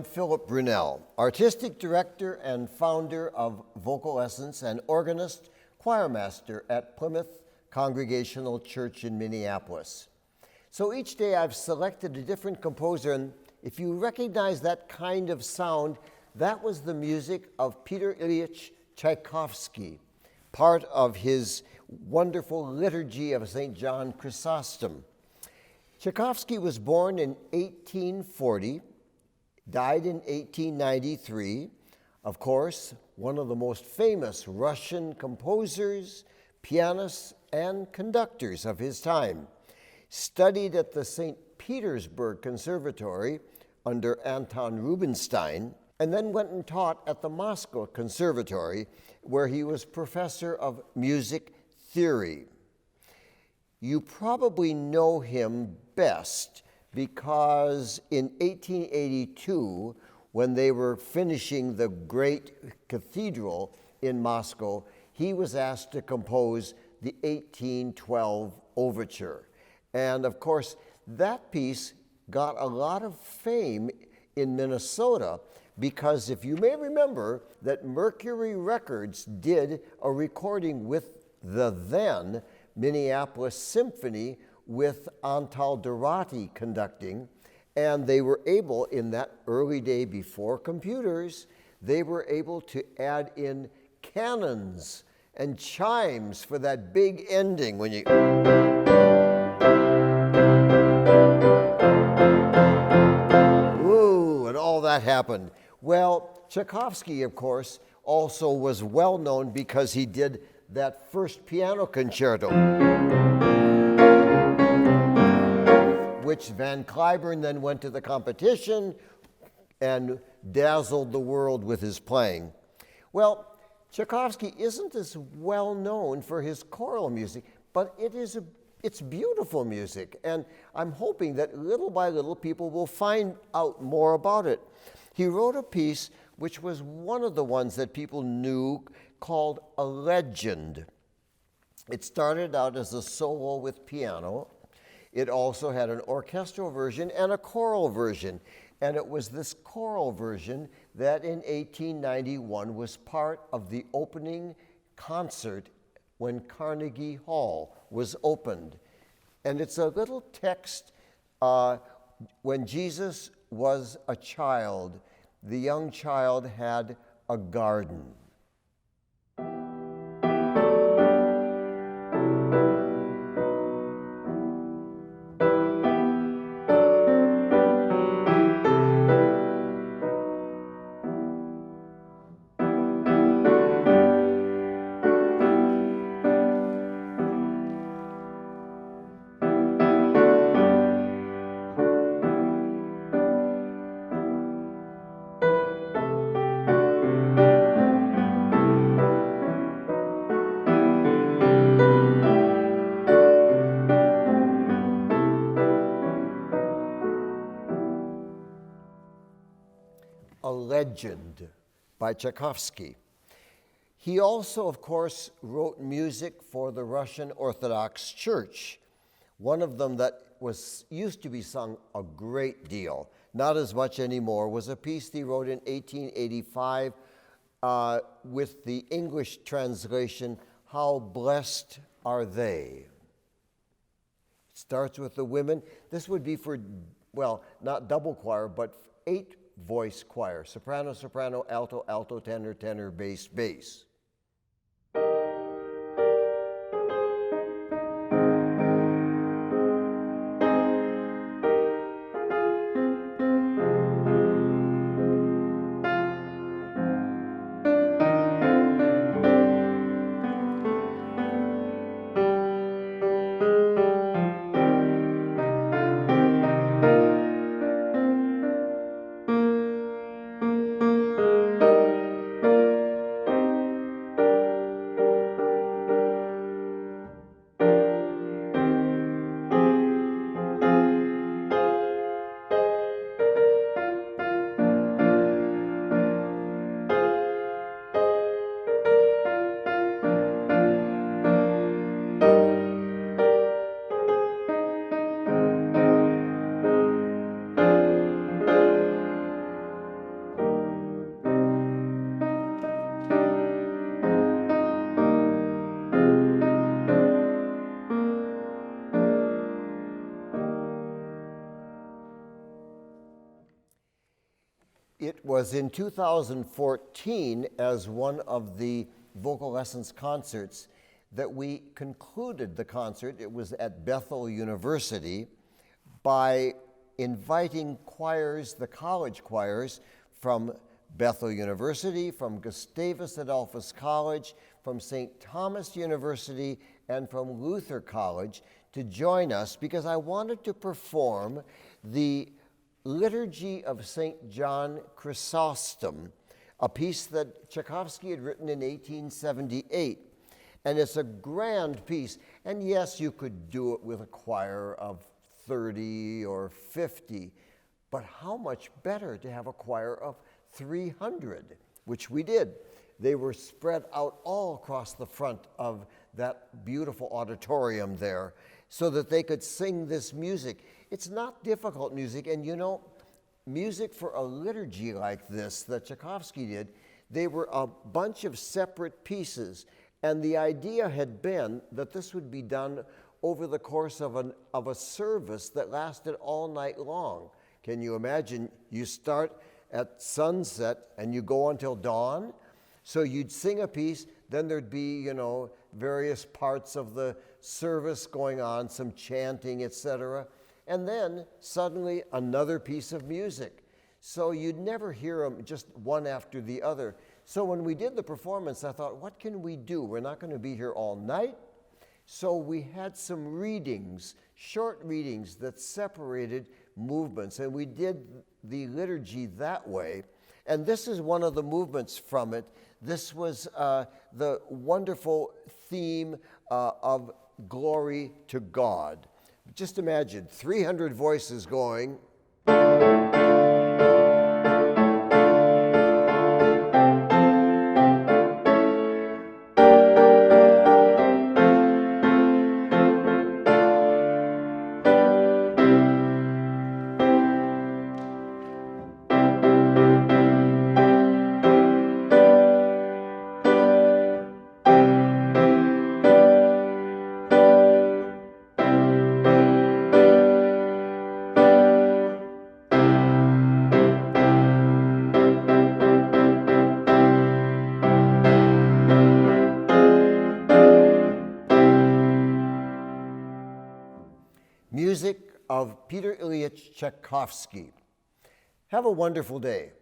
Philip Brunelle, Artistic Director and founder of Vocal Essence and organist, choirmaster at Plymouth Congregational Church in Minneapolis. So each day I've selected a different composer, and if you recognize that kind of sound, that was the music of Pyotr Ilyich Tchaikovsky, part of his wonderful liturgy of St. John Chrysostom. Tchaikovsky was born in 1840, died in 1893. Of course, one of the most famous Russian composers, pianists, and conductors of his time. Studied at the St. Petersburg Conservatory under Anton Rubinstein, and then went and taught at the Moscow Conservatory, where he was professor of music theory. You probably know him best because in 1882, when they were finishing the great cathedral in Moscow, he was asked to compose the 1812 overture. And of course, that piece got a lot of fame in Minnesota because if you may remember that Mercury Records did a recording with the then Minneapolis Symphony with Antal Dorati conducting, and they were able, in that early day before computers, they were able to add in cannons and chimes for that big ending when you... Ooh, and all that happened. Well, Tchaikovsky, of course, also was well known because he did that first piano concerto, which Van Cliburn then went to the competition and dazzled the world with his playing. Well, Tchaikovsky isn't as well known for his choral music, but it's beautiful music, and I'm hoping that little by little people will find out more about it. He wrote a piece which was one of the ones that people knew called A Legend. It started out as a solo with piano. It also had an orchestral version and a choral version. And it was this choral version that in 1891 was part of the opening concert when Carnegie Hall was opened. And it's a little text, when Jesus was a child, the young child had a garden. A Legend by Tchaikovsky. He also, of course, wrote music for the Russian Orthodox Church. One of them that used to be sung a great deal, not as much anymore, was a piece he wrote in 1885 with the English translation, How Blessed Are They? It starts with the women. This would be for, well, not double choir, but 8-voice choir, soprano, soprano, alto, alto, tenor, tenor, bass, bass. was in 2014 as one of the vocal lessons concerts that we concluded the concert. It was at Bethel University by inviting choirs, the college choirs from Bethel University, from Gustavus Adolphus College, from St. Thomas University, and from Luther College to join us because I wanted to perform the Liturgy of St. John Chrysostom, a piece that Tchaikovsky had written in 1878. And it's a grand piece. And yes, you could do it with a choir of 30 or 50, but how much better to have a choir of 300, which we did. They were spread out all across the front of that beautiful auditorium there so that they could sing this music. It's not difficult music, and you know, music for a liturgy like this that Tchaikovsky did, they were a bunch of separate pieces, and the idea had been that this would be done over the course of a service that lasted all night long. Can you imagine? You start at sunset and you go until dawn. So you'd sing a piece, then there'd be, you know, various parts of the service going on, some chanting, etc. And then suddenly another piece of music. So you'd never hear them just one after the other. So when we did the performance, I thought, what can we do? We're not going to be here all night. So we had some readings, short readings that separated movements, and we did the liturgy that way. And this is one of the movements from it. This was the wonderful theme of glory to God. Just imagine 300 voices going. Music of Pyotr Ilyich Tchaikovsky. Have a wonderful day.